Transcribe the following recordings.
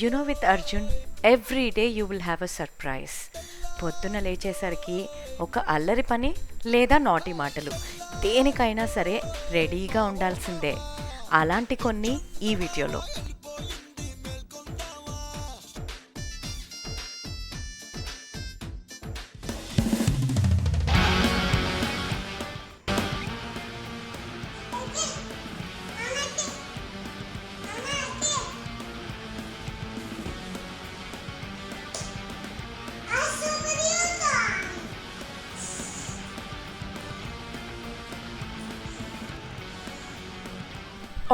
With Arjun every day you will have a surprise. పొద్దున లేచేసరికి ఒక అల్లరి పని లేదా నాటి మాటలు, దేనికైనా సరే రెడీగా ఉండాల్సిందే. అలాంటి కొన్ని ఈ వీడియోలో.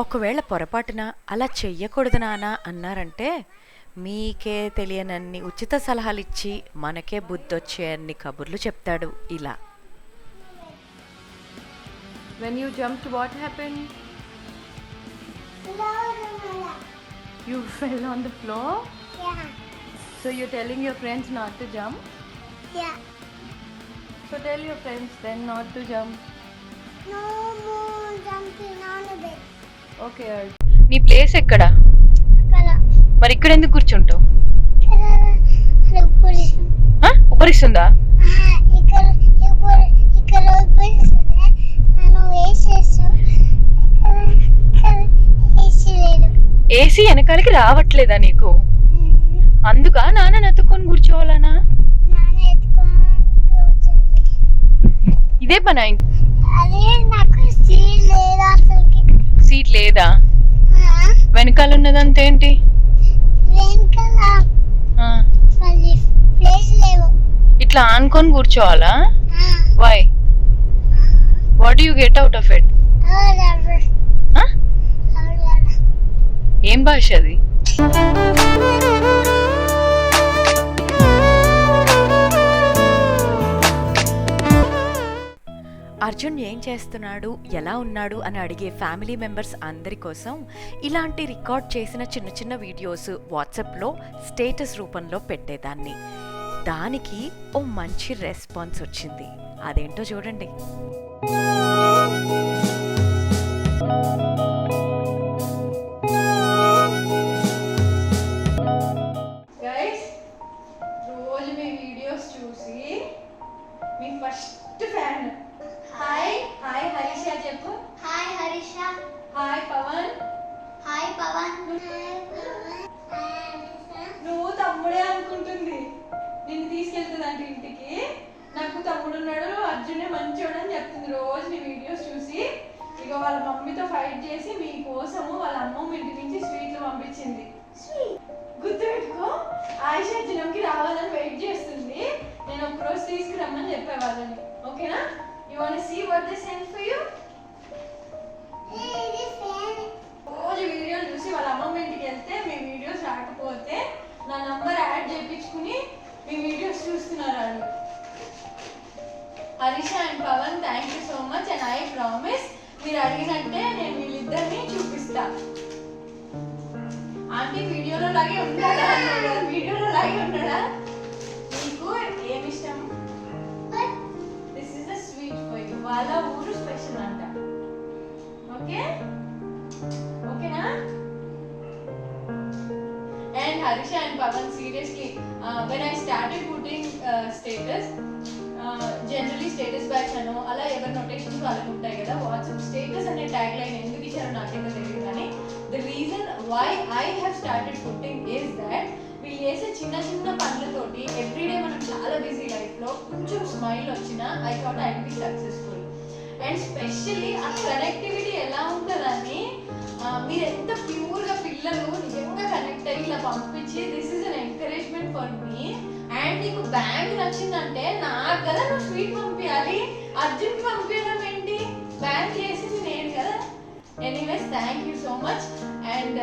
ఒకవేళ పొరపాటున అలా చెయ్యకూడదు నాన్న అన్నారంటే మీకే తెలియనన్ని ఉచిత సలహాలు ఇచ్చి మనకే బుద్ధొచ్చే అన్ని కబుర్లు చెప్తాడు ఇలా. When you jumped, what happened? You fell on the floor? Yeah. So you're telling your friends not to jump? Yeah. So tell your friends then not to jump. No more jumping on the bed. Okay. నీ place ఎక్కడ? అక్కడ. మరి ఇక్కడ ఎందుకు కూర్చుంటావు? ఉపరిస్తుందా? ఇక్కడ ఉపరిస్తుంది. నేను AC వెనకాలకి రావట్లేదా నీకు? అందుకా నాన్న ఎత్తుకొని కూర్చోవాలనా? ఇదే పని. అదే నాకు సీట్ లేదా? వెనకాల ఉన్నదంతా ఏంటి? ఇట్లా ఆనుకొని కూర్చోవాలా? Why? What you get out of it? ఏం భాష అది? అర్జున్ ఏం చేస్తున్నాడు, ఎలా ఉన్నాడు అని అడిగే ఫ్యామిలీ మెంబర్స్ అందరి కోసం ఇలాంటి రికార్డ్ చేసిన చిన్న చిన్న వీడియోస్ వాట్సాప్లో స్టేటస్ రూపంలో పెట్టేదాన్ని. దానికి ఓ మంచి రెస్పాన్స్ వచ్చింది. అదేంటో చూడండి. రోజు మీ వీడియోస్ చూసి మీ first fan. Hi hi Harish చెప్పు. Hi Harish. Hi Pawan. Hi Pawan. నువ్వు తమ్ముడే అనుకుంటుంది. నిన్ను తీసుకెళ్తుందంట ఇంటికి. నాకు తమ్ముడు ఉన్నాడు, అర్జునే మంచోడు అని చెప్తుంది రోజు నీ వీడియోస్ చూసి. ఇక వాళ్ళ మమ్మీతో ఫైట్ చేసి మీకోసము వాళ్ళ అమ్మమ్మ ఇంటి నుంచి స్వీట్లు పంపించింది. గుర్తుపెట్టుకో, ఆయిష జనంకి రావాలని వెయిట్ చేస్తుంది. నేను ఒకరోజు తీసుకురమ్మని చెప్పే వాళ్ళని. ఓకేనా? You want to see what they sent for you? రోజు వీడియోలు చూసి వాళ్ళ అమ్మమ్మ ఇంటికి వెళ్తే మీ వీడియోస్ రాకపోతే నా నంబర్ యాడ్ చేయించుకుని మీ వీడియోస్ చూస్తున్నారు వాళ్ళు. Harish and Pavan, thank you so much. And I promise మీరు అడిగినట్టే నేను వీళ్ళిద్దరిని చూపిస్తా. ఆంటీ వీడియోలో లాగే ఉన్నాడా? వీడియోలో లాగే ఉన్నాడా? నీకు ఏమి ఇష్టం? వాళ్ళ ఊరు స్పెషల్ అంట. ఓకే ఓకేనా? And Harish and Pawan, seriously when I started putting status, generally status batch అను అలా ఎవరి నోటేషన్స్ వాళ్ళకి ఉంటాయి కదా. వాట్సాప్ స్టేటస్ అనే ట్యాగ్ లైన్ ఎందుకు ఇచ్చారో నాకైతే తెలియదు, కానీ the reason why I have started putting is that వీళ్ళు చేసే చిన్న చిన్న పనులతోటి ఎవ్రీడే మనం చాలా బిజీ లైఫ్లో కొంచెం స్మైల్ వచ్చినా I thought I will be successful. And specially ఆ కనెక్టివిటీ ఎలా ఉంటుందని మీరు ఎంత ప్యూర్గా పిల్లలు నిజంగా కనెక్ట్ అయ్యి ఇలా పంపించి this is an encouragement for me. And నీకు బ్యాంక్ నచ్చిందంటే నాకు కదా నువ్వు స్వీట్ పంపించాలి, అర్జున్కి పంపించడం ఏంటి? బ్యాంక్ చేసింది నేను కదా. Anyways thank you so much. And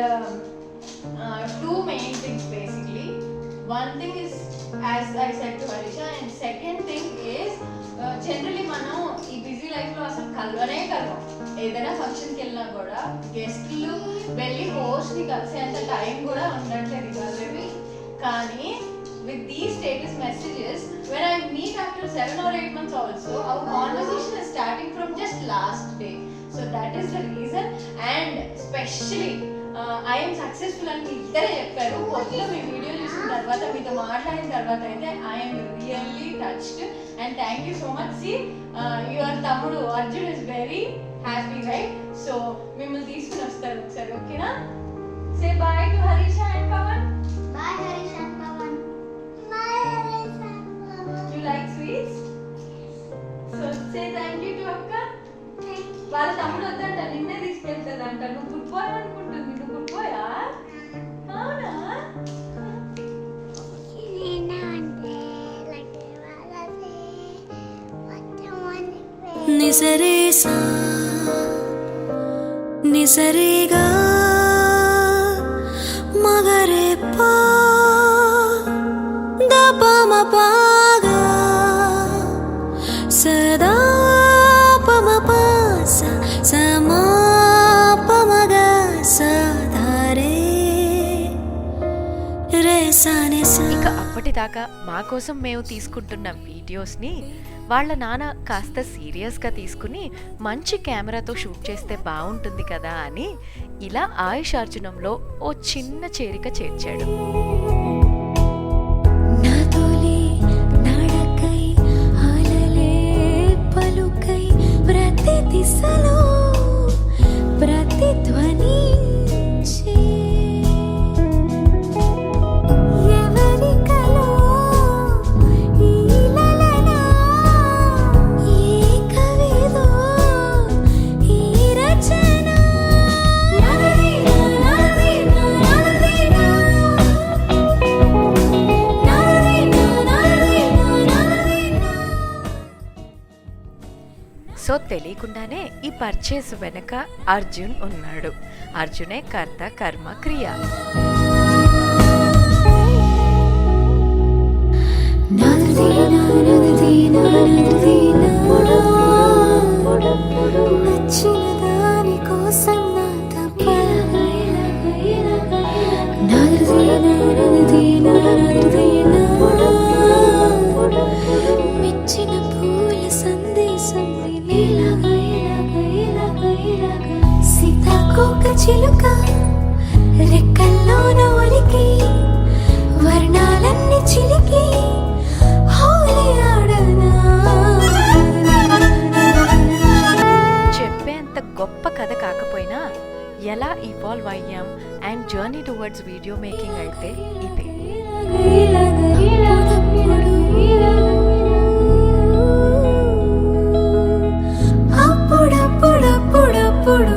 two main things basically. One thing is, as I said to Harisha, and second thing is generally మనం ఈ బిజీ లైఫ్ లో అసలు కలవనే కలవం. ఏదైనా ఫంక్షన్కి వెళ్ళినా కూడా గెస్ట్లు వెళ్ళి హోస్ట్ ని కలిసేంత టైం కూడా ఉండట్లేదు ఇవాళవి. కానీ with these status messages, when I meet after 7 or 8 months also, our conversation is starting from just last day. So that is the reason. And especially I'm successful అని మీ ఇద్దరే చెప్పారు. పొద్దున మీ వీడియో చూసిన తర్వాత మీతో మాట్లాడిన తర్వాత అయితే I'm really touched and thank you so much. See your తమ్ముడు Arjun is very happy right. So మిమ్మల్ని తీసుకుని వస్తారు ఒకసారి, ఓకేనా? Say bye to Harish and Pawan. Bye, Harish and Pawan. Bye, Harish and Pawan. You like sweets? So say thank you to akka. Thank you. వాళ్ళ తమ్ముడు వద్దంట, నిన్నే తీసుకెళ్తాదంట. నువ్వు గుడ్ బాయ్ అనుకుంటుంది. నువ్వు గుడ్ బాయా? అవునా? Nina ante lagi walase. Wachamani. నిసరేసా నిసరేగా మగరే పా దపమ పాగా సదా పమ పాస సమా పమగా సాధారే రేసానే సా. ఇక అప్పటిదాకా మా కోసం మేము తీసుకుంటున్న వీడియోస్ని వాళ్ళ నాన్న కాస్త సీరియస్గా తీసుకుని మంచి కెమెరాతో షూట్ చేస్తే బాగుంటుంది కదా అని ఇలా ఆయుష్ అర్జునంలో ఓ చిన్న చేరిక చేర్చాడు. నా తొలి నడకై అలలే పలుకై ప్రతి దిశలో ప్రతిధ్వనించే ఎవరి కలో ఈ లలనా ఏ కవిదో ఈ రచన నదీనా నదీనా నదీనా సో తెలియకుండానే ఈ పర్చేస్ వెనక అర్జున్ ఉన్నాడు. అర్జునే కర్త కర్మ క్రియ. వచ్చిన దాని కోసం నా మెచ్చిన పూల సందేశం సీతాకోక చిలుక రెక్కల్లోన ఒలికి వర్ణాలన్నీ చిలికి హోలీ ఆడనా. చెప్పేంత గొప్ప కథ కాకపోయినా ఎలా ఇవాల్వ్ అయ్యాం and journey towards video making అయితే ఇదే. అప్పుడప్పుడప్పుడప్పుడు